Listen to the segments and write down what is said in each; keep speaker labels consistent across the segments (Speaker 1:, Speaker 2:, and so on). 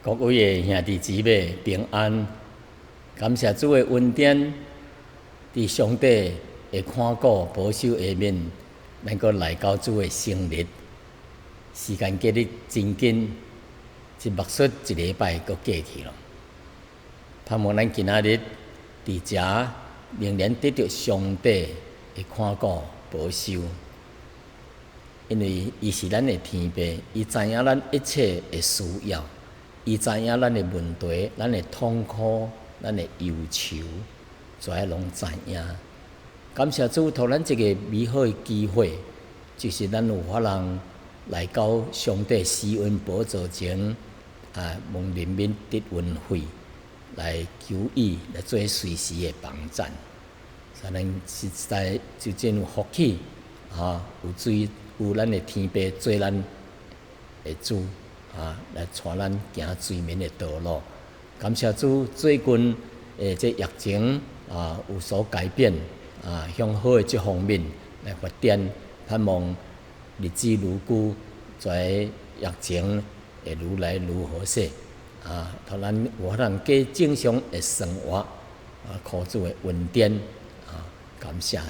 Speaker 1: 各位的兄弟姊妹平安，感谢主的恩典，伫上帝的看顾保守下面，能够来到主的生日。时间过得真紧，一目睭一礼拜阁过去了。盼望咱今仔日伫遮仍然得到上帝的看顾保守，因为伊是咱的天父，伊知影咱一切的需要。伊知影咱的问题、咱的痛苦、咱的忧愁，全部拢知影。感谢主，互咱一个美好的机会，就是咱有法通来到上帝施恩宝座前，蒙怜悯得恩惠，来求伊来做随时的帮衬。所以咱实在就真有福气，有咱的天父做咱的主。来带咱行水面的道路。感谢主，最近这疫情有所改变，向好的这方面来发展。盼望日子如久，在疫情会愈来愈好势，互咱有法通过正常的生活，靠主的恩典，感谢。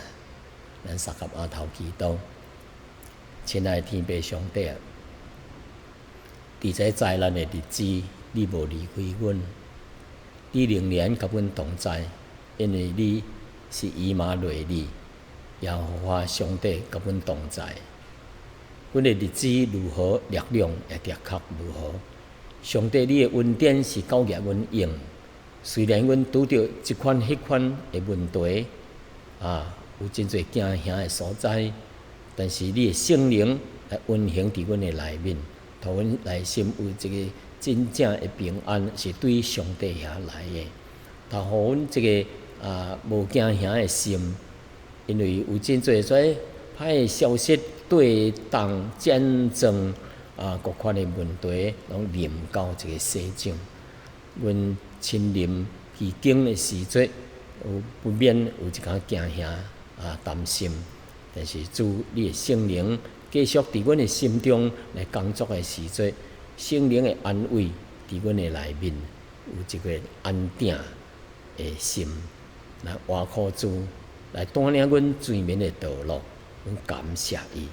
Speaker 1: 咱三合额头祈祷，亲爱的天父上帝啊！伫这灾难的日子，你无离开阮，你仍然甲阮同在，因为你是以马内利，耶和华上帝甲阮同在。阮的日子如何，力量也的确如何。上帝，你的恩典是教业阮用。虽然阮拄着即款迄款的问题，有真侪惊吓的所在，但是你的圣灵来运行伫阮的内面。互阮内心有一个真正的平安，是对上帝遐来的。互阮一个无惊吓的心，因为有真侪歹的消息、对动、战争各款的问题，拢临到一个世上。阮亲临其境的时阵，不免有一寡惊吓担心。但是主，你的圣灵继续伫阮的心中来工作的时阵，圣灵的安慰伫阮的内面有一个安定的心，来活靠主，来带领阮水面的道路。阮感谢伊，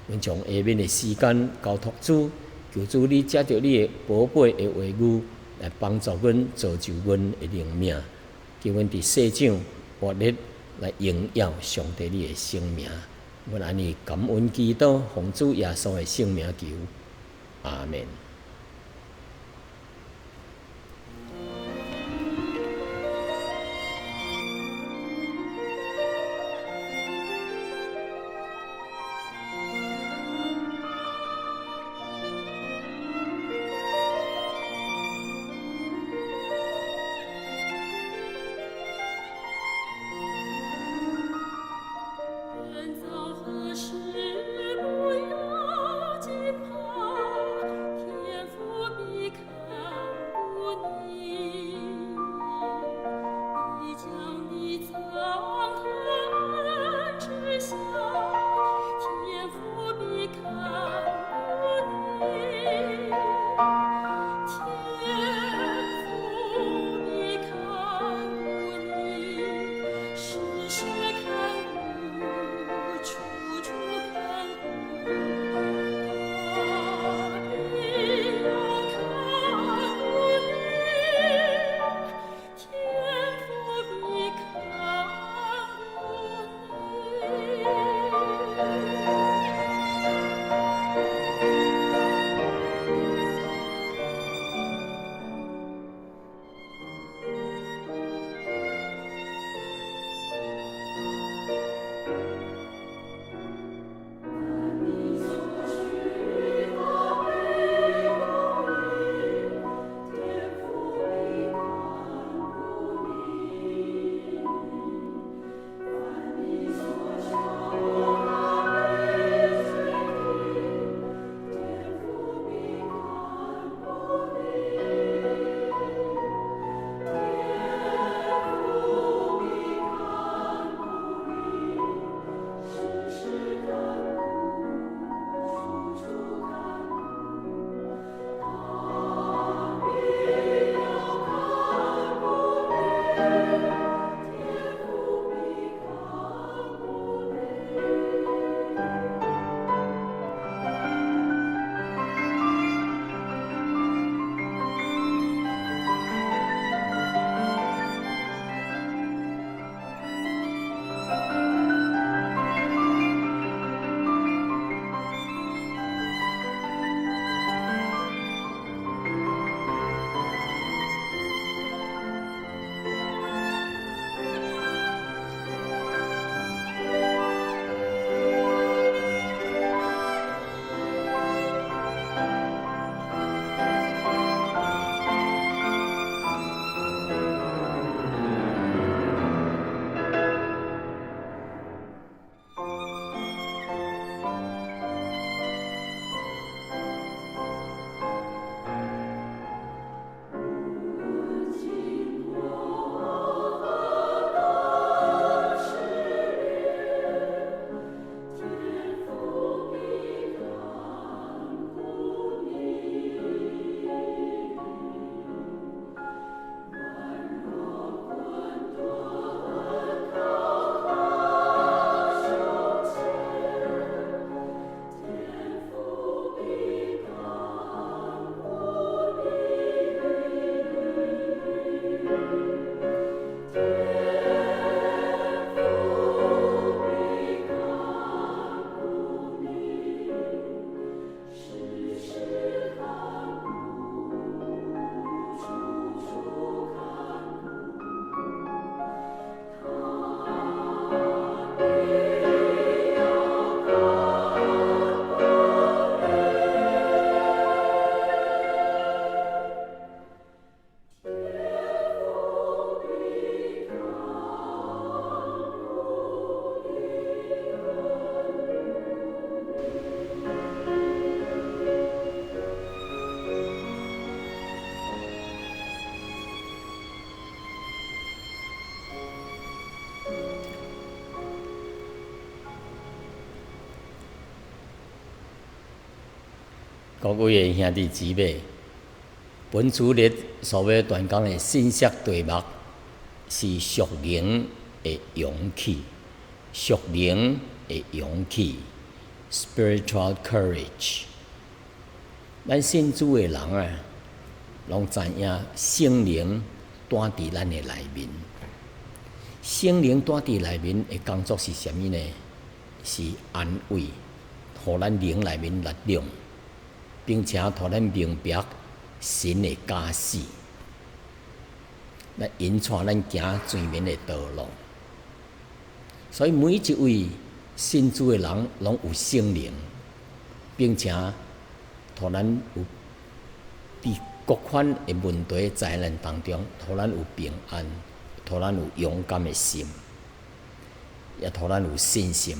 Speaker 1: 阮将下面的时间交托主，求主你借着你的宝贝的话语来帮助阮，造就阮的灵命，叫阮伫世上活力来荣耀上帝你的圣名。阮安尼感恩祈祷，奉主耶稣的圣名求，阿门。
Speaker 2: 何时不要惊怕？
Speaker 1: 各位兄弟姊妹，本主日所要传讲的信息题目是属灵的勇气，属灵的勇气 （spiritual courage）。咱信主的人啊，拢知影圣灵住伫咱的内面。圣灵住伫内面的工作是啥物呢？是安慰，互咱灵内面力量，并且互咱明白神的假使，来引带咱行前面的道路。所以每一位信主的人拢有圣灵，并且互咱有伫各款的问题灾难当中，互咱有平安，互咱有勇敢的心，也互咱有信心。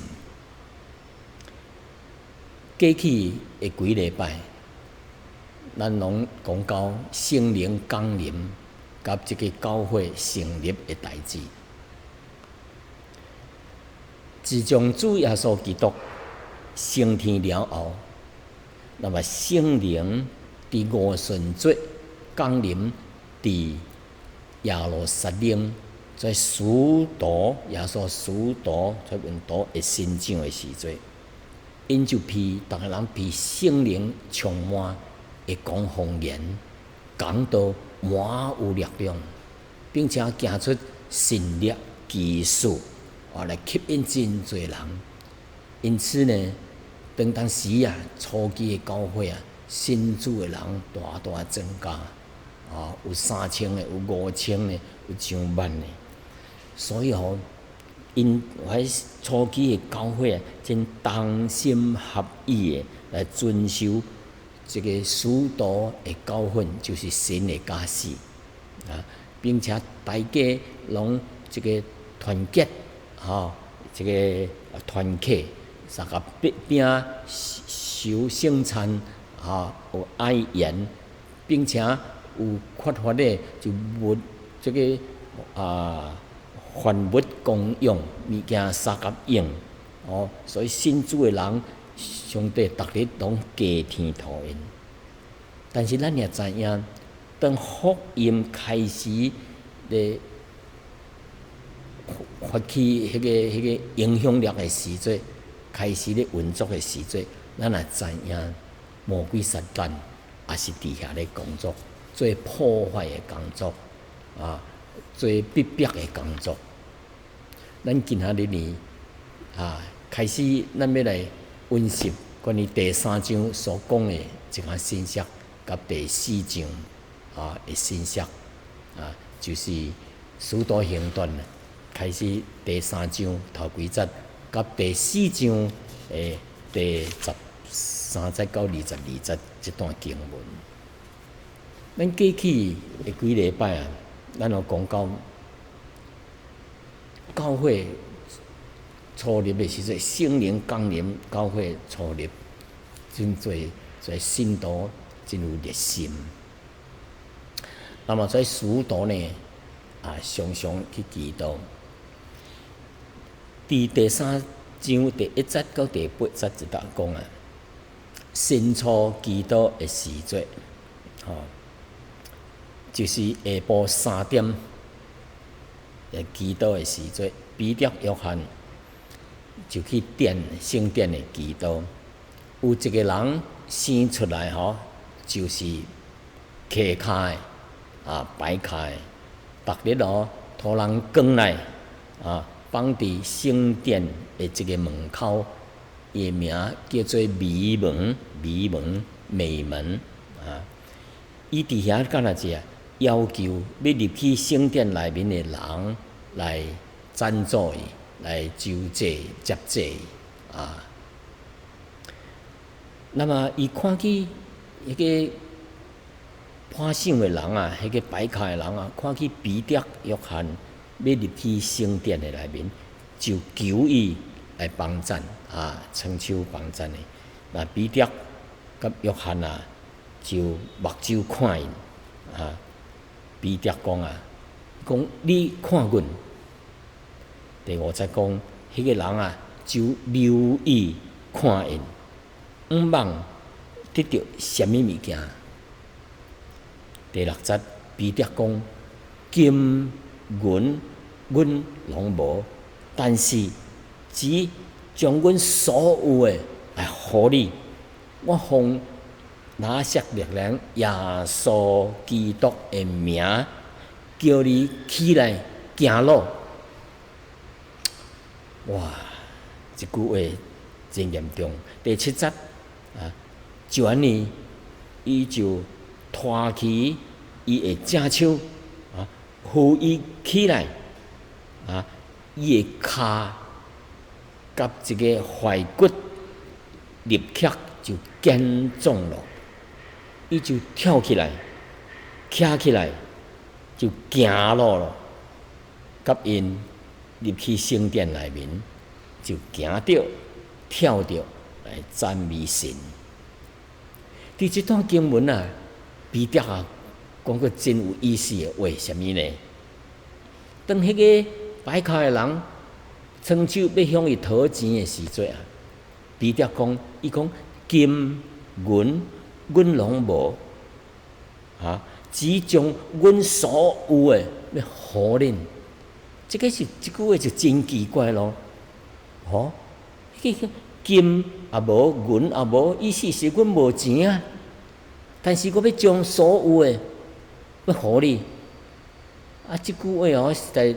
Speaker 1: 过去的几礼拜，咱拢讲到圣灵降临，甲即个教会成立的代志。自从主耶稣基督升天了后，那么圣灵伫五旬节降临伫耶路撒冷，在使徒耶稣使徒在门徒会成长的时阵，因就被逐个人被圣灵充满，会讲方言，讲到满有力量，并且行出神力奇事，来吸引真侪人。因此呢，当时啊，初期的教会啊，信主的人大大增加，有3000的，有5000的，有上万的。所以因迄初期的教会啊，真同心合意的来遵守这个使徒的教训，就是神的假使并且大家拢这个团结这个团契，三个并守圣餐有爱言，并且有缺乏的就这个凡物公用，物件三合用所以信主的人，上帝逐日拢加添互因。但是咱也知影，当福音开始咧发起迄个影响力的时阵，开始咧运作的时阵，咱也知影魔鬼撒旦也是伫遐咧工作，做破坏的工作做逼迫的工作。咱今仔日呢开始咱要来温习关于第3章所讲的一项信息，甲第4章的信息就是使徒行传开始第3章头几节，甲第4章的第13节到22节这段经文。咱过去的几礼拜咱有讲到教会初立的时阵，圣灵降临，教会初立，真侪信徒真有热心。那么在使徒呢常常去祈祷。伫第3章第1节到第8节一搭讲先初祈祷的时节，就是下晡3点祈祷的时节，彼得、约翰就去圣殿的祈祷。有一个人生出来就是瘸骹的白骹的，逐日互人扛来放伫圣殿的这个门口，伊的名叫做迷门，美门伊伫遐干哪只要求要入去圣殿内面的人来赞助伊，来周济接济那么伊看去迄个破相的人迄个白骹的人看去彼得、约翰要入去圣殿的内面，就求伊来帮赞伸手帮赞的。那彼得甲约翰就目睭看因彼得讲你看阮。第5节讲，迄个人就留意看因，毋茫得到什么物件？第六节，彼得讲：金银阮拢无，但是只将阮所有诶来互你。我奉拿撒勒人耶稣基督诶名，叫你起来行路。哇！这句话真严重。第七节就安尼，伊就拖起伊的正手扶伊起来伊的骹甲一个踝骨立刻就坚壮了，伊就跳起来，徛起来就行路了，甲因入去圣殿内面，就行着跳着来赞美神。伫即段经文彼得讲个真有意思的，为什么呢？当迄个摆卡的人伸手要向伊讨钱的时阵彼得讲，伊讲金银阮拢无只将阮所有的要互恁。即句话就真奇怪咯，迄个金也无，银也无，意思是阮无钱但是我要将所有的要互你。即句话实在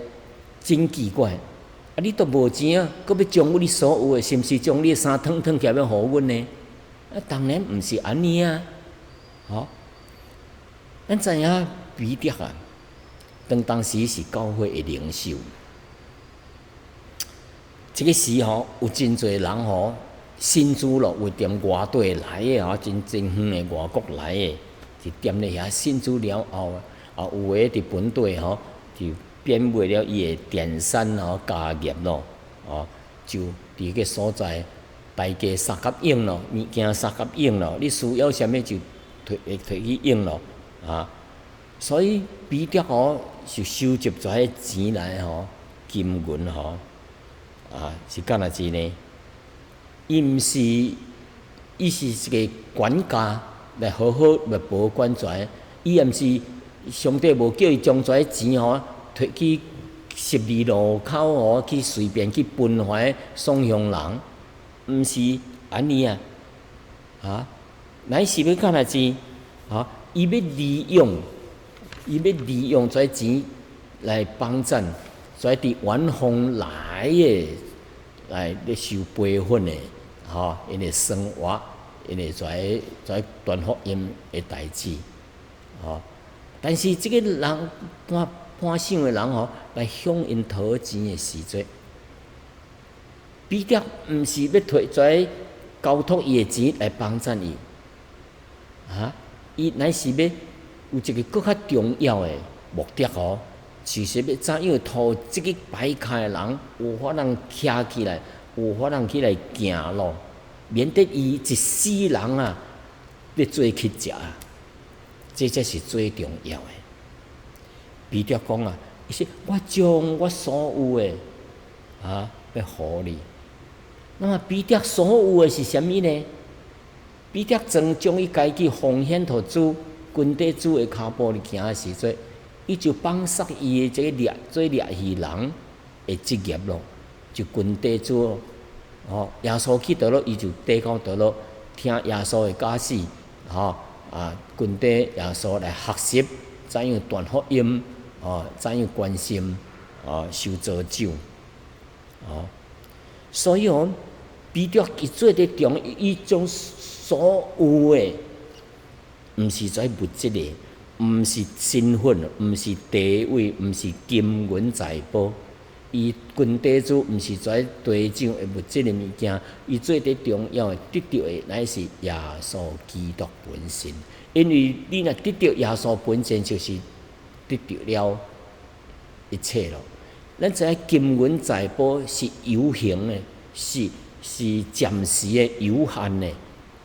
Speaker 1: 真奇怪。你都无钱搁要将你所有的，是毋是将你的衫脱起来要互阮呢？当然毋是安尼咱知影彼得当时是教会的领袖。这个时有真侪人新主咯，有踮外地来的真远的外国来的，就踮咧遐新主了后有诶伫本地就变为了伊的电山家业咯，就伫个所在大家三甲用咯，物件三甲用咯，你需要啥物就摕去用咯所以彼得就收集咗迄钱来金银是干哪钱呢？伊是一个管家来好好来保管跩，伊也毋是上帝无叫伊将跩钱摕去12路口去随便去分怀送向人，毋是安尼乃是要干哪钱伊要利用跩钱来帮衬跩伫远方来的来受培训的因的生活，因的跩传福音的代志但是即个人潘想的人来向因讨钱的时阵，彼得毋是要摕跩交托伊的钱来帮衬伊伊乃是要有一个更较重要的目的其实要怎样互即个摆卡的人有法通徛起来，有法通起来行路，免得伊一世人要做去食这才是最重要的。彼得讲伊说我将我所有的要互你。那么彼得所有的是啥物呢？彼得曾将伊家己奉献互主，军队主的骹步里行的时阵，伊就放弃伊的这个做猎鱼人的职业咯，就军队主耶稣去倒落，伊就抵抗倒落，听耶稣的教示军队耶稣来学习怎样传福音怎样关心受造就所以彼得伊做得重，伊将所有的，毋是跩物质的，毋是身份，毋是地位，毋是金银财宝，伊军队主毋是跩地上的物质的物件，伊做得重要的得到的乃是耶稣基督本身。因为你若得到耶稣本身，就是得到了一切咯。咱知影金银财宝是有形的，是暂时的、有限的。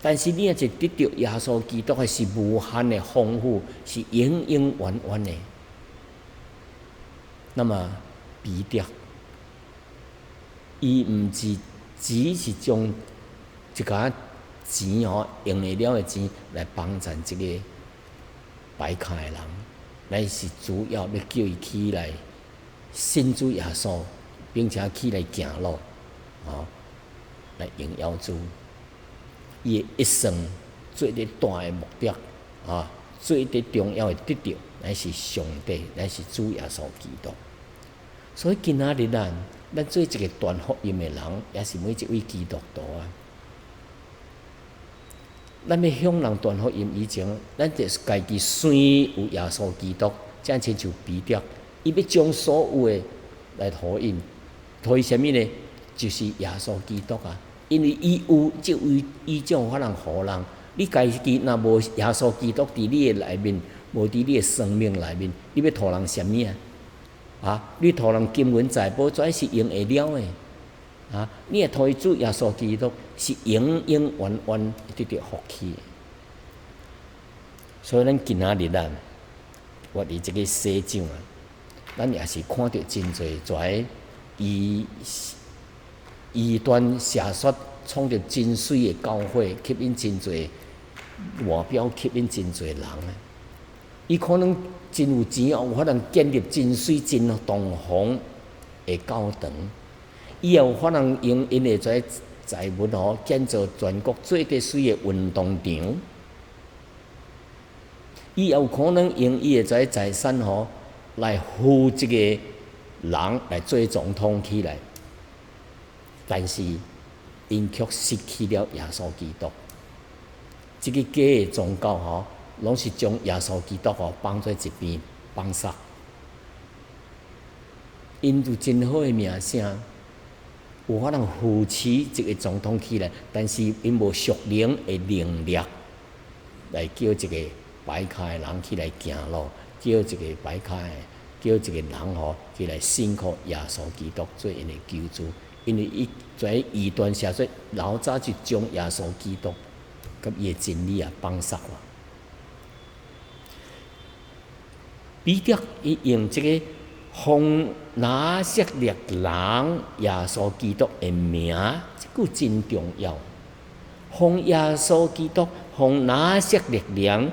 Speaker 1: 但是你若是得到耶稣基督的，是无限的丰富，是永永远远的。那么彼得，伊毋是只是将一个钱用会了的钱来帮衬即个摆卡的人，咱是主要要叫伊起来信主耶稣，并且起来行路，来荣耀主。伊的一生最咧大的目的最咧重要的得着，乃是上帝，乃是主耶稣基督。所以今仔日咱做一个传福音的人，也是每一位基督徒啊。咱要向人传福音以前，咱就是家己先有耶稣基督，这亲像彼得，伊要将所有的来讨因，讨因什么呢？就是耶稣基督啊。因为伊有即位，伊才有法通互人。你家己若无耶稣基督伫你的内面，无伫你的生命内面，你要讨人什么啊？你讨人金银财宝，全是用会了的你若讨伊主耶稣基督，是永永远远得到福气的。所以咱今仔日我伫即个世上咱也是看到真侪异端邪说，创着真水的教会，吸引真侪外表，吸引真侪人伊可能真有钱有法通建立真水、真堂皇的教堂，伊也有法通用因的这财物建造全国最得水的运动场，伊也有可能用伊的这财产来扶一个人来做总统起来。但是，因却失去了耶稣基督。这个假的宗教拢是将耶稣基督放在一边放杀。因有真好的名声，有法通扶持这个总统起来，但是因无属灵的能力来叫一个摆卡的人起来行路，叫一个摆卡的，叫一个人起来信靠耶稣基督做因的救主。因为伊在异端邪说，老早就将耶稣基督甲伊的真理放杀了。彼得伊用这个奉拿撒勒人耶稣基督的名，这句真重要。奉耶稣基督，奉拿撒勒人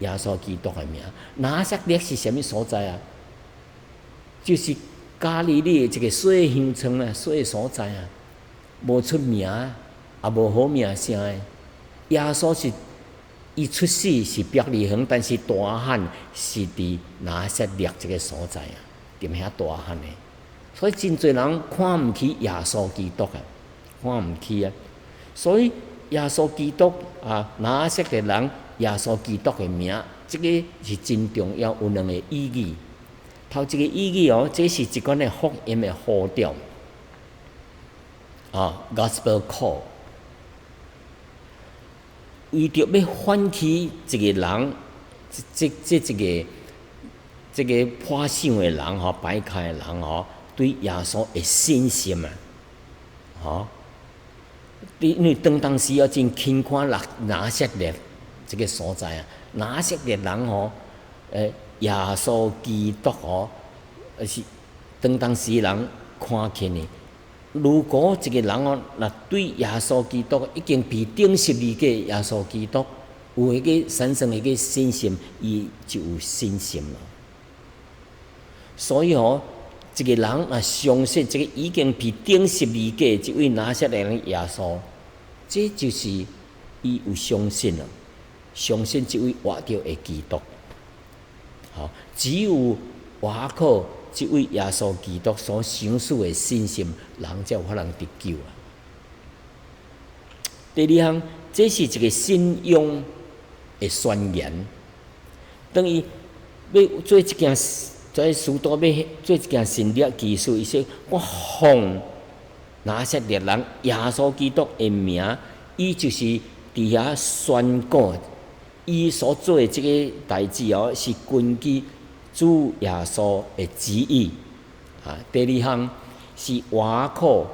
Speaker 1: 耶稣基督的名。拿撒勒是什么所在啊？就是加利利的一个小乡村小所在无出名也无好名声的。耶稣是伊出世是伯利恒，但是大汉是伫拿撒勒这个所在踮遐大汉的。所以真侪人看唔起耶稣基督看唔起所以耶稣基督拿撒勒人耶稣基督的名，这个是真重要，有两个意义。头一个意义这是一款的福音的呼召Gospel call， 为着要唤起一个人，这个破相的人摆卡的人对耶稣的信心因为当时真轻看拿撒勒这个所在拿撒勒人耶稣基督是当时人看起呢。如果一个人若对耶稣基督已经被定十字架耶稣基督有迄个产生迄个信心，伊就有信心了。所以一个人若相信这个已经被定十字架这位拿撒勒人耶稣，这就是伊有相信了，相信这位活着的基督。只有活靠这位耶稣基督所成就的信心，人才有法通得救第二项，这是一个信仰的宣言，等于要做一件，在许多要做一件神力技术，伊说我奉拿撒勒人耶稣基督的名，伊就是伫遐宣告。伊所做的这个代志是根据主耶稣的旨意第二项是活靠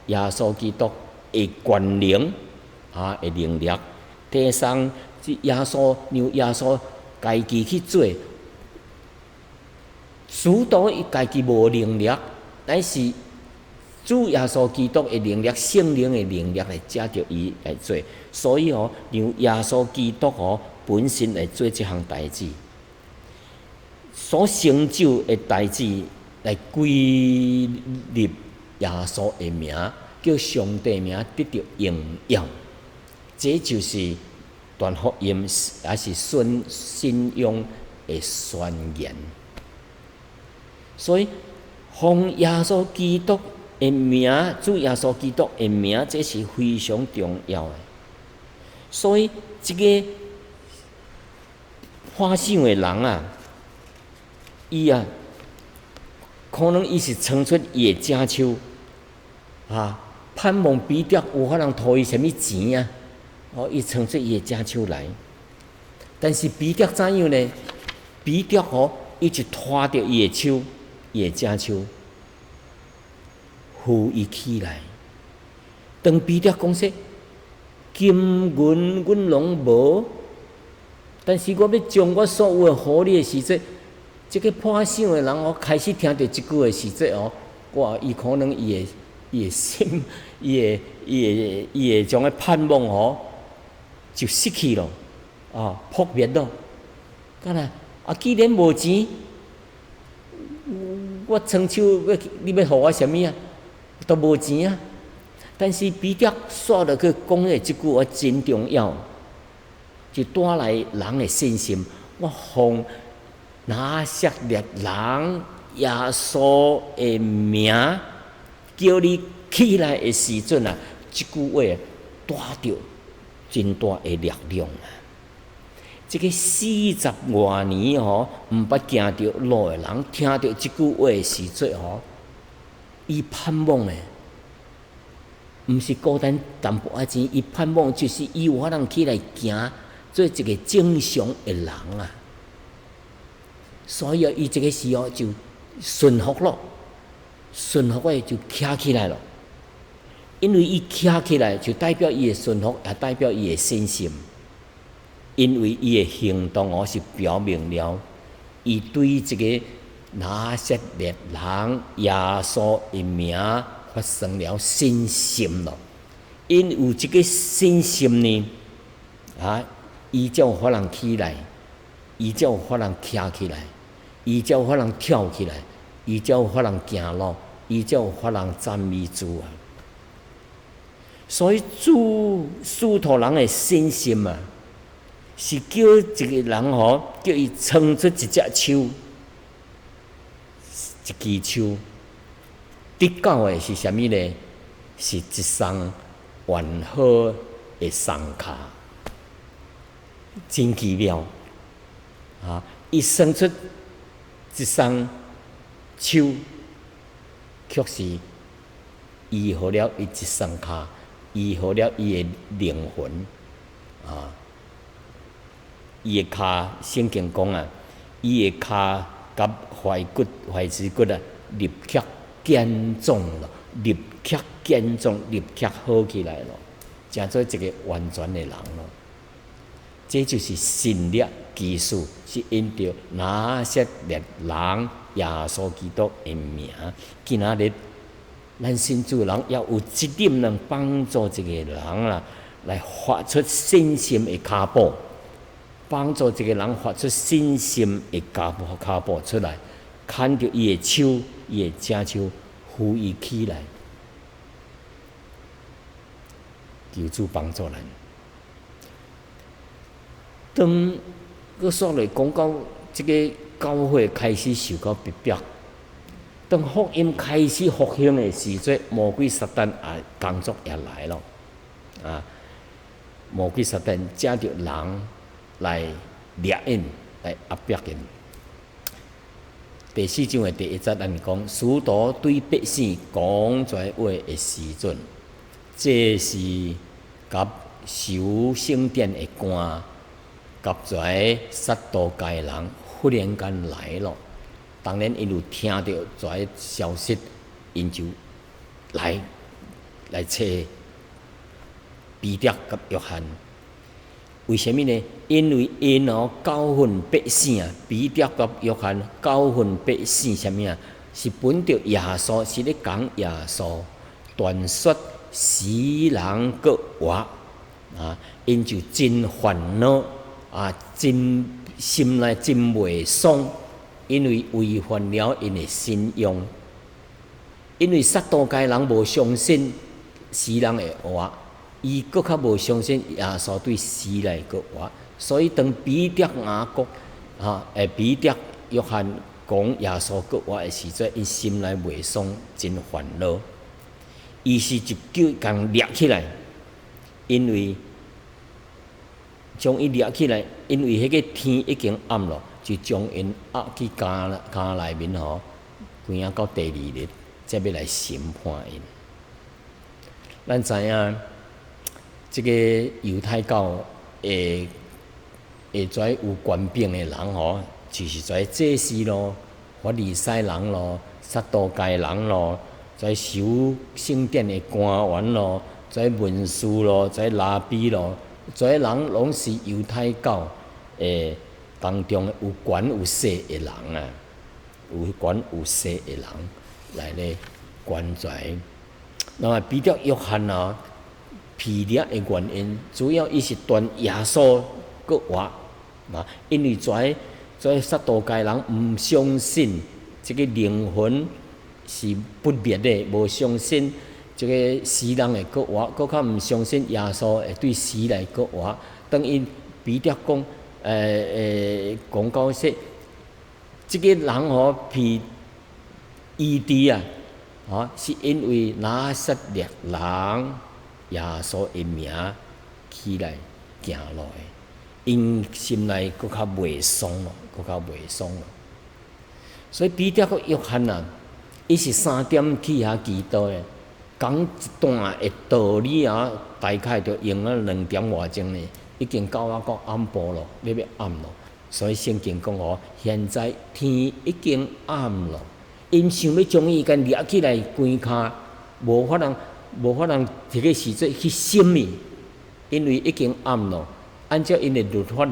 Speaker 1: 耶稣基督的权能的能力。第三是让耶稣家己去做，许多伊家己无能力，但是主耶稣基督的能力、圣灵的能力来借着伊来做，所以让耶稣基督本身来做这项代志，所成就的代志来归入耶稣的名，叫上帝名得到荣耀。这就是传福音，也是信仰的宣言。所以，奉耶稣基督的名，主耶稣基督的名，这是非常重要的。所以，这个欢想的人啊，伊啊，可能伊是撑出伊的正手啊，盼望彼得有法通讨伊什么钱啊？伊撑出伊的正手来。但是彼得怎样呢？彼得伊就拖着伊的手，伊的正手，扶伊起来。当彼得讲说：“金银阮拢无，但是我要将我所有的互你的时阵，这个破想的人开始听到这句的时阵哇，伊可能伊的心，伊的将个盼望就失去了，破灭了。干啦？既然无钱，我伸手你要互我什么啊？都无钱啊！但是彼得煞落去讲的这句真重要，就带来人的信心。我奉拿撒勒人耶稣的名，叫你起来的时阵啊，这句话带着真大的力量啊！这个40多年毋捌行着路的人，听到这句话的时阵伊盼望的，毋是孤单淡薄仔钱，伊盼望就是伊有法通起来行，做一个正常的人啊。所以伊这个时候就顺服了，顺服的就徛起来了。因为伊徛起来，就代表伊的顺服，也代表伊的信心。因为伊的行动是表明了，伊对这个拿撒勒人耶稣的名发生了信心了。因有这个信心呢，伊才有法通起来，伊才有法通徛起来，伊才有法通跳起来，伊才有法通行路，伊才有法通赞美主啊。所以使徒人的信心啊，是叫一个人叫伊撑出一只手，一支手。得到的是什么呢？是一双完好的双脚，真奇妙伊生出一双手，却是医好了伊一双脚，医好了伊的灵魂伊的骹，圣经讲伊的骹甲踝子骨立刻健壮了，立刻健壮，立刻好起来了，成做一个完全的人了。这就是神力技术，是因着拿撒勒人耶稣基督的名。今仔日，咱信主人要有这点能帮助这个人来发出信心的脚步，帮助这个人发出信心的脚步出来，看到伊的手，伊的正手扶伊起来，求主帮助咱。当我所来讲到这个教会开始受到逼迫，当福音开始复兴的时阵，魔鬼撒旦工作也来了魔鬼撒旦借着人来掠因，来压迫因。第4章的第1节，咱讲使徒对百姓讲这话的时阵，这是甲修圣殿的官，甲这撒都该人忽然间来了。当然，因有听到这消息，因就来找彼得甲约翰。为什么呢？因为因教训百姓彼得甲约翰教训百姓什么是本着耶稣，是咧讲耶稣传说死人个活啊，因就真烦恼啊，真心内真袂爽，因为违反了因的信仰。因为撒都该人无相信死人会活，伊搁较无相信耶稣对死来个活，所以当彼得雅各彼得约翰讲耶稣个活的时阵，因心内袂爽，真烦恼。伊是一叫共掠起来，因为将伊掠起来，因为迄个天已经暗了，就将因压去监内面关啊到第2日。才要来审判因。咱知影，即个犹太教会跩有权柄的人就是跩祭司咯、法利赛人咯、撒都该人咯、跩守圣殿的官员咯、跩文士咯、跩拉比咯，跩人拢是犹太教当中有权有势的人啊，有权有势的人。来咧关跩，那么彼得约翰批掠的原因，主要伊是传耶稣个话因为跩撒都该人毋相信这个灵魂是不灭的，无相信这个死人的个话，搁较毋相信耶稣会对死来个话。当因彼得讲讲到说，这个人批伊治是因为拿撒勒人耶稣的名起来行落的，因心内搁较袂爽咯，所以彼得个约翰伊是3点起遐祈祷的，讲一段的道理大概就用了2点外钟呢，已经到暗晡咯，要暗咯，所以圣经讲现在天已经暗了。因想要将伊甲掠起来关卡，无法通伫个时阵去审伊，因为已经暗咯。按照因的律法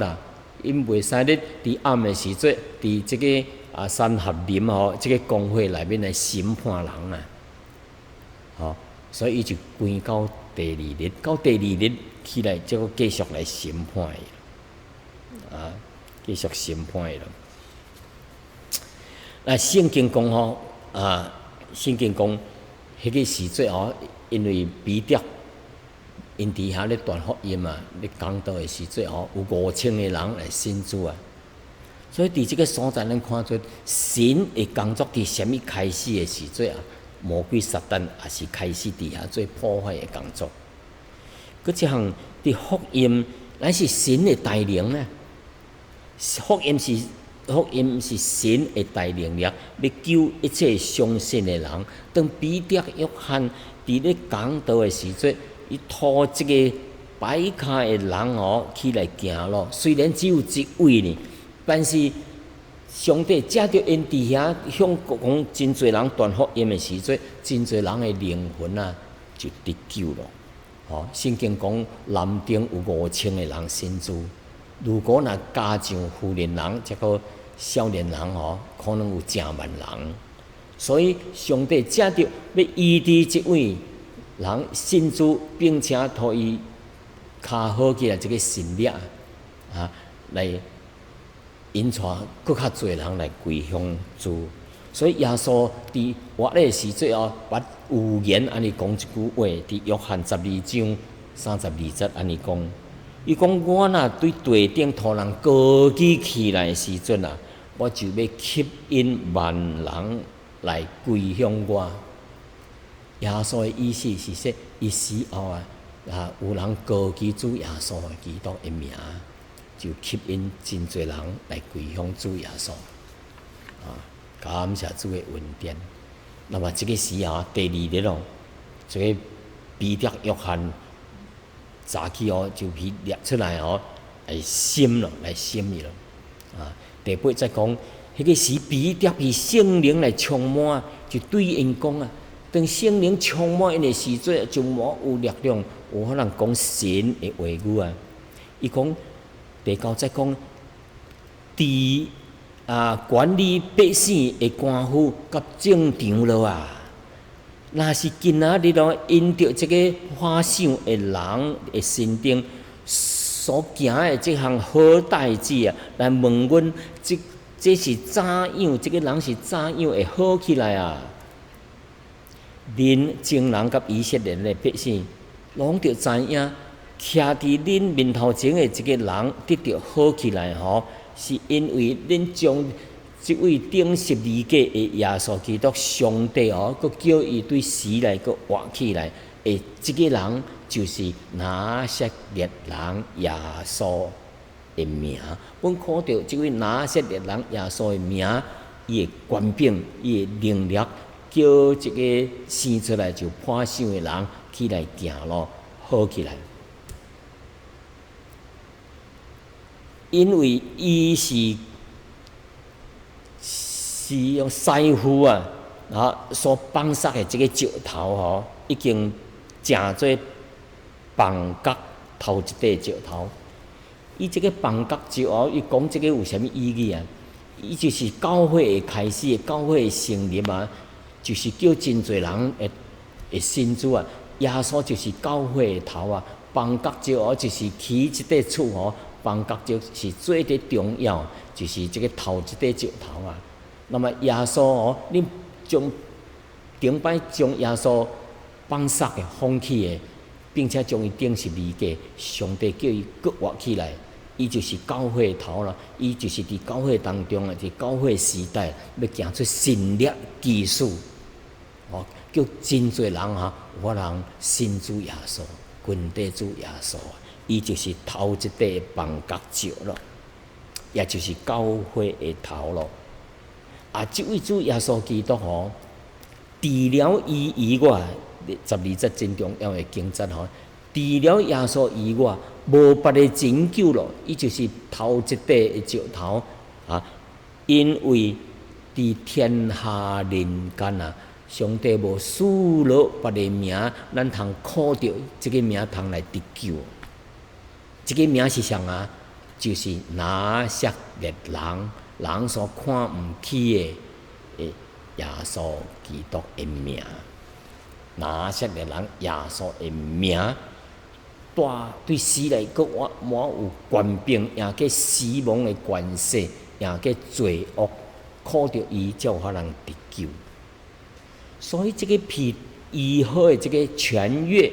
Speaker 1: 因袂使咧伫暗的时阵，伫即个三合林即个公会内面来审判人所以伊就关到第2日，到第2日起来，再继续来审判伊继续审判伊咯。圣经讲圣经讲迄个时阵因为彼得因伫遐咧传福音咧讲道的时阵有5000个人来信主所以伫即个所在，咱看出神会工作伫虾米开始的时阵魔鬼撒旦也是开始伫遐做破坏的工作。搁一项伫福音，咱是神的带领福音是神的带领了，要救一切相信的人。当彼得约翰伫咧讲道的时阵，伊拖即个摆骹的人起来行咯。虽然只有一位呢，但是上帝借着因伫遐向讲真侪人传福音的时阵，真侪人的灵魂就得救了。圣经讲南顶有5000个人信主，如果加上妇人人，这个少年人可能有10万人，所以上帝借着要医治这位人信主，并且互伊骹好起来这个神力来引带更较侪人来归向主。所以耶稣伫活的时阵捌有言安尼讲一句话，伫约翰12章32节安尼讲，伊讲我若对地顶土人高举起来的时阵我就要吸引万人来归向我。耶稣的意思是说，伊死后有人高举主耶稣的基督的名，就吸引真侪人来归向主耶稣。感谢主的恩典。那么这个时候第2日这个彼得约翰早起就被列出来来审伊了第8再讲，迄个时彼得被圣灵来充满，就对因讲当圣灵充满因的时阵，就无有力量，有可能讲神的话语伊讲第9再讲，管理百姓的官府甲正常了啊。若是今仔日咯，因着即个花想的人的心中所行的即项好代志啊，来问阮，这是怎样？即个人是怎样会好起来啊？恁众人甲以色列的百姓，拢着知影，徛伫恁面头前的即个人得着好起来吼，是因为恁将即位顶十字架的耶稣基督上帝哦，佮叫伊对死来佮活起来的即个人，就是拿撒勒人耶稣的名。阮看到即位拿撒勒人耶稣的名，伊的权柄，伊的能力，叫即个生出来就破相的人起来行路，好起来。因为伊是用师傅啊，所绑杀的即个石头吼，已经正做房角头一块石头。伊即个房角石头，伊讲即个有啥物意义啊？伊就是教会的开始，教会的成立啊，就是叫真侪人会信主啊。耶稣就是教会的头啊，房角石头就是起即块厝吼，房角石是最伫重要，就是即个头一块石头啊。那么耶稣哦，恁将顶摆将耶稣绑杀的、放弃的，并且将伊钉十字架，上帝叫伊搁活起来，伊就是教会的头啦。伊就是伫教会当中啊，伫教会时代要行出神力奇事，哦，叫真侪人哈，有法人信主耶稣，群地主耶稣，伊就是头一块房角石咯，也就是教会的头咯。即位主耶稣基督吼，除了伊以外，12节真重要的经节吼，除了耶稣以外，无别的拯救咯。伊就是头一块的石头啊，因为伫天下人间啊，上帝无赐落别的名，咱通靠着这个名通来得救。这个名是啥啊？就是拿撒勒人所看毋起的耶稣基督的名，拿撒勒人耶稣的名，对死来个我有权柄，赢过死亡的权势，赢过罪恶，靠着伊才有法人得救。所以这个医好的这个痊愈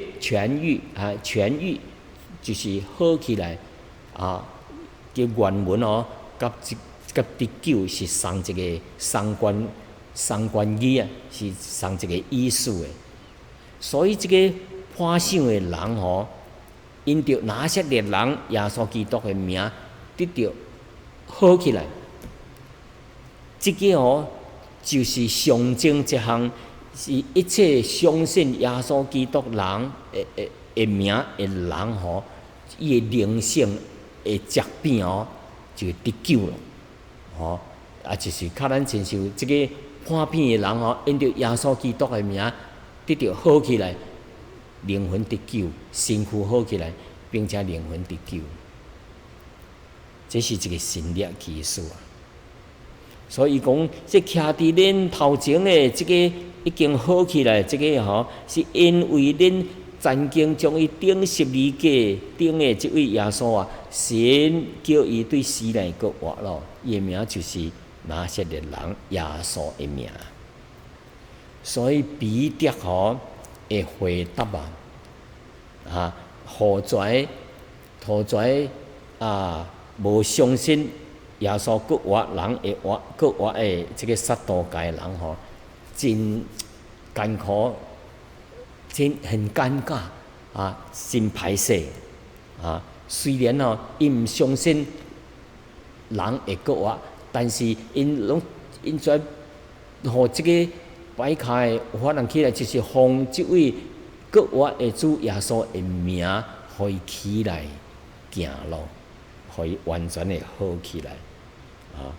Speaker 1: 就是好起来啊！嘅原文哦，甲得救是送一个双关语啊，是送一个意思的。所以这个破相的人吼，因着拿撒勒人耶稣基督的名得着好起来，这个哦就是象征一项是一切相信耶稣基督人的名的人吼，伊的灵性的疾病哦就得救了。吼，就是较咱亲像即个破病的人吼，因着耶稣基督的名得着好起来，灵魂得救，身躯好起来，并且灵魂得救，这是一个神力奇事啊！所以讲，这徛伫恁头前的即个已经好起来，即个吼，是因为恁曾经将伊钉十字架钉的即位耶稣啊，神叫伊对死来个活咯，伊的名就是拿撒勒人耶稣的名。所以彼得吼会回答啊，何在无相信耶稣个活人会活个活的即个撒都该人吼，真艰苦。很尴尬啊，真歹势啊！虽然哦，因毋相信人会搁活，但是因跩互即个摆开有法人起来，就是奉即位搁活的主耶稣的名，互伊起来行路，互伊完全的好起来啊！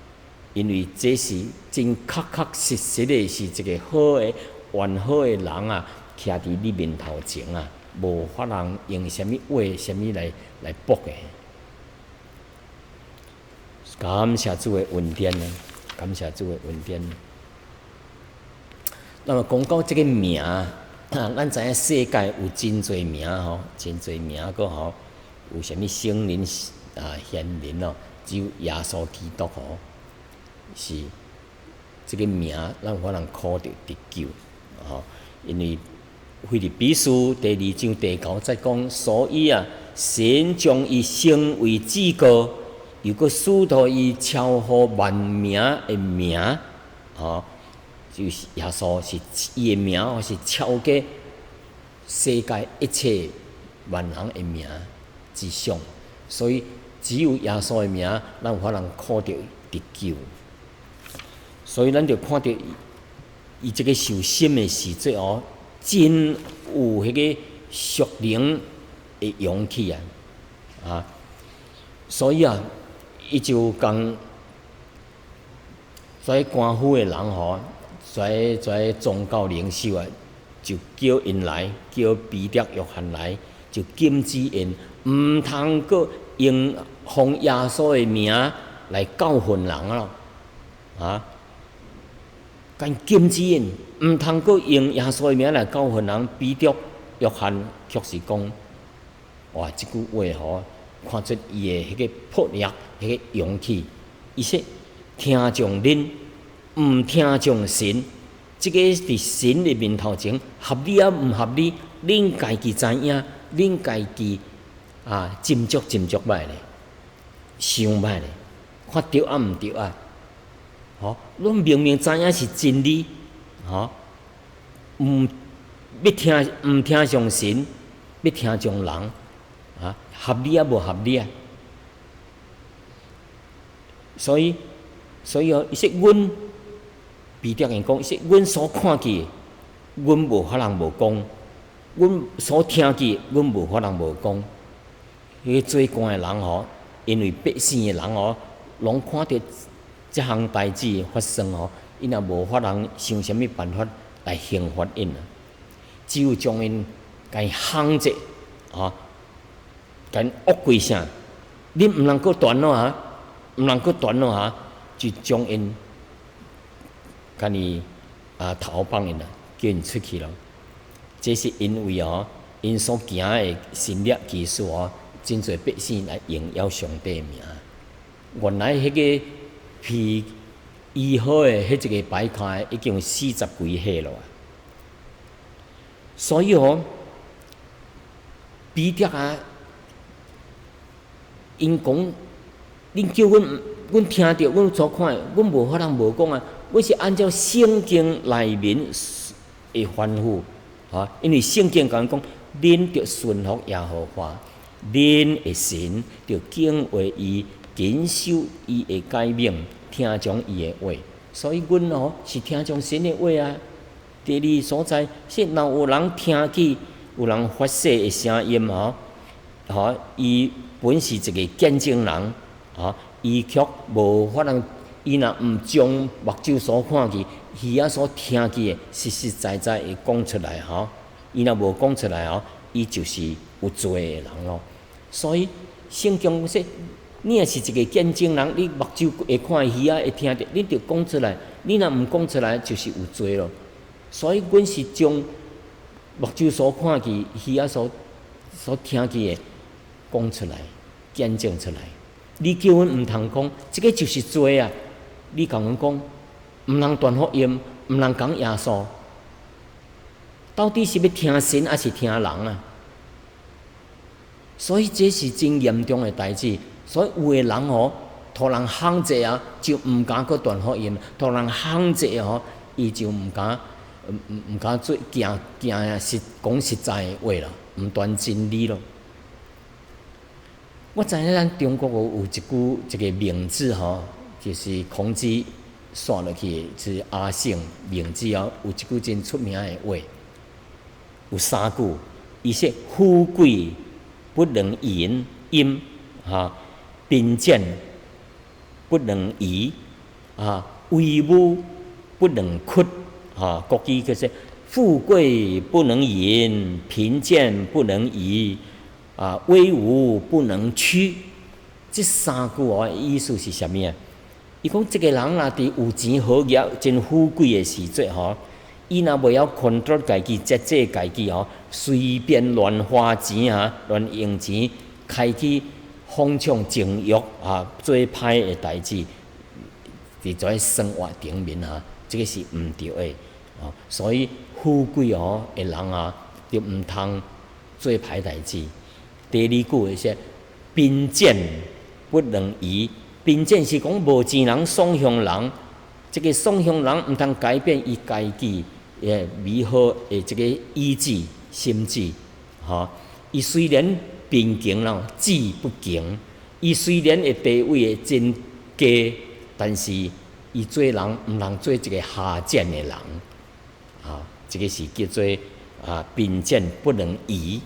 Speaker 1: 因为这是真确实的，是一个好的、完好的人啊！徛伫你面头前啊，无法人用什么话、什么来驳的。感谢主的恩典啊！感谢主的恩典。那么讲到这个名，咱知影世界有真侪名吼，真侪名个吼，有啥物圣灵显灵哦，只有耶稣基督吼是这个名，咱有法通靠着得救吼。因为腓立比书第2章第9节讲，所以啊，神将伊升为至高，又搁使托伊超乎万名的名，吼，就是耶稣是伊的名哦，是超过世界一切万人的名之上，所以只有耶稣的名，咱有法通靠着得救。所以咱就看到伊这个受审的时节哦，真有迄个属灵的勇气啊！所以啊，伊就讲，所以官府的人吼，所以宗教领袖啊，就叫因来，叫彼得、约翰来，就禁止因毋通阁用奉耶稣的名来教训人啊！敢禁止因毋通阁用耶稣的名来教训人。彼得、约翰却是讲，哇，即句话吼，看出伊的迄个魄力、迄个勇气。伊说：听从恁，毋听从神，即个伫神的面头前，合理啊毋合理，恁家己知影，恁家己斟酌歹咧，想歹咧，看对啊毋对啊。吼，阮明明知影是真理，吼，毋听从神，要听从人，合理啊无合理啊？所以哦，伊说阮彼得因讲，伊说阮所看见，阮无法通无讲；阮所听见，阮无法通无讲。迄个做官的人吼，因为百姓的人吼，拢看到这项代志发生吼，因也无法通想啥物办法来刑罚因只有将因甲伊夯者甲因恶规声，恁毋能够断咯毋能够断咯就将因甲伊投放因叫因出去咯。这是因为因所行的神力技术真侪百姓来荣耀上帝的名。原来迄个被医好的迄一个歹脚已经40几岁了所以彼得因讲，恁叫阮听着，阮所看的，阮无法通无讲阮是按照圣经内面的吩咐因为圣经讲，恁着顺服耶和华，恁的神着敬畏伊，谨守伊的诫命，听从伊的话。所以阮是听从神的话第二所在，说若有人听见有人发誓的声音伊本是一个见证人伊却无法通，伊若毋将目睭所看见、耳仔所听见的实实在在的讲出来伊若无讲出来伊就是有罪的人咯。所以圣经说，你也是一个见证人，你目睭会看、耳仔会听着，你着讲出来。你若毋讲出来，就是有罪咯。所以，阮是将目睭所看见、耳仔所听见的讲出来、见证出来。你叫阮毋通讲，这个就是罪你甲阮讲，毋通传福音，毋通讲耶稣，到底是要听神还是听人所以这是真严重的代志。所以有的人托人夯者就毋敢去传福音；托人夯者伊就毋敢做行讲实在的话啦，毋传真理咯。我知影咱中国有一个名字就是孔子刷落去是阿省名字有一句真出名的话，有3句，伊说：富贵不能淫，贫贱不能移，威武不能屈。国语就是富贵不能淫，贫贱不能移，威武不能屈。这三句话意思是啥物啊？伊讲这个人若伫有钱好业、真富贵的时阵吼，伊若袂晓控制家己、节制家己吼，随便乱花钱啊、乱用钱，开启风畅情欲啊，做歹的代志，伫在生活顶面啊，这个是毋对的啊。所以富贵的人啊，就毋通做歹代志。第二句是贫贱不能移。贫贱是讲无钱人、丧向人，这个丧向人毋通改变伊家己诶美好诶这个意志、心志，哈。伊虽然贫穷啦，志不穷；伊虽然诶地位会真低，但是伊做人毋通做一个下贱诶人，啊，这个是叫做贫贱不能移。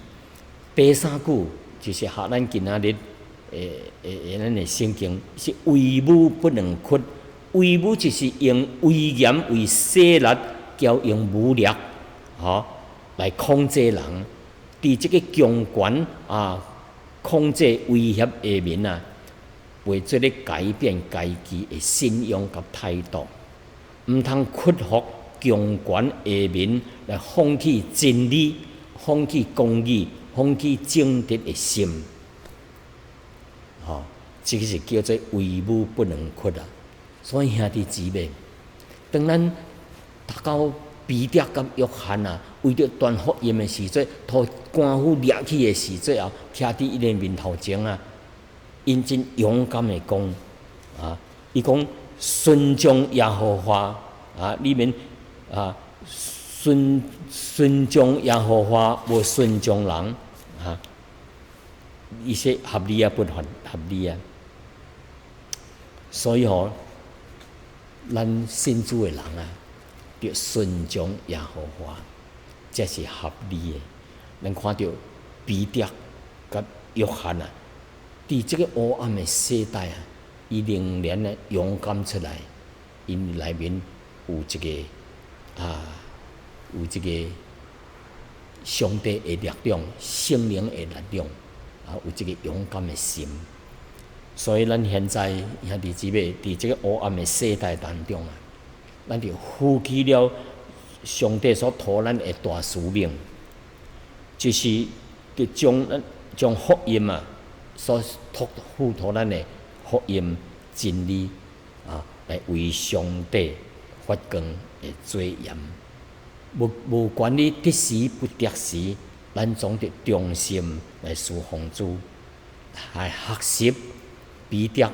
Speaker 1: 第三句就是咱今仔日。咱的圣经是威武不能屈，威武就是用威严为势力，交用武力，来控制人。伫这个强权控制威胁下面啊，为做咧改变家己的信仰甲态度，毋通屈服强权下面来放弃真理、放弃公义、放弃正直的心。这个是叫做威武不能屈啊！所以兄弟姊妹，当咱达到彼得甲约翰啊，为着传福音的时阵，互官府掠去的时阵徛伫伊个面头前啊，因真勇敢的讲伊讲顺从耶和华里面顺从耶和华，无顺从人伊说合理啊，不合理啊。所以咱信主的人要顺从耶和华，这是合理的。咱看到彼得甲约翰伫这个黑暗的世代伊仍然勇敢出来，因内面有一个有一个上帝的力量、圣灵的力量有一个勇敢的心。所以咱现在兄弟姊妹伫这个黑暗的世代当中咱就负起了上帝所托咱的大使命，就是将福音所付托咱的福音真理来为上帝发光的做盐。无管你得时不得时，咱总得忠心来侍奉主，来学习彼得、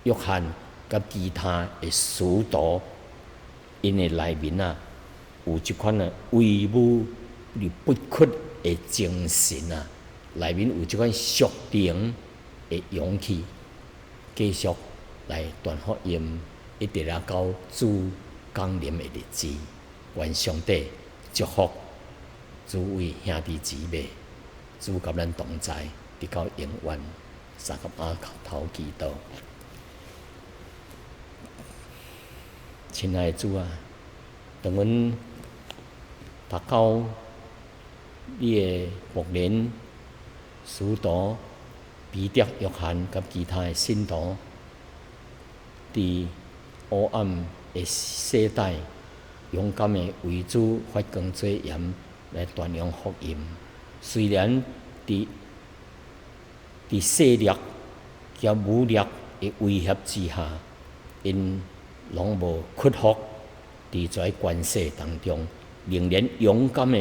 Speaker 1: 约翰甲其他的使徒，因的内面有即款威武而不屈的精神内面有即款属灵的勇气，继续来传福音，一直到主降临的日子。愿上帝祝福诸位兄弟姊妹，主甲咱同在，直到永远。三个头祈祷，亲爱的主当阮达到你的牧人、使徒彼得、约翰甲其他的信徒，伫黑暗的世代，勇敢的为主发光做盐，来传扬福音。虽然伫势力甲武力的威胁之下，因拢无屈服，伫在关系当中，仍然勇敢的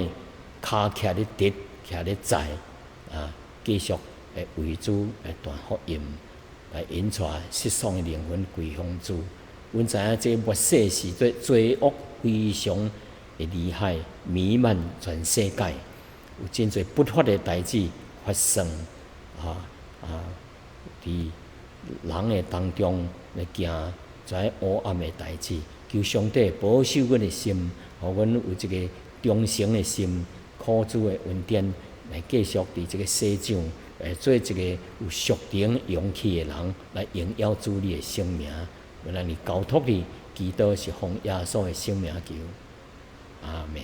Speaker 1: 脚徛咧直，徛咧在继续来为主来传福音，来引带失丧的灵魂归向主。阮知影这末世时阵罪恶非常的厉害，弥漫全世界，有真侪不法的代志发生伫人的当中来行在黑暗的代志，求上帝保守阮的心，互阮有一个忠诚的心，靠主的恩典来继续伫这个世上来做一个有属灵勇气的人，来荣耀主你的圣名。我让你交托你，祈祷是奉耶稣的圣名求，阿门。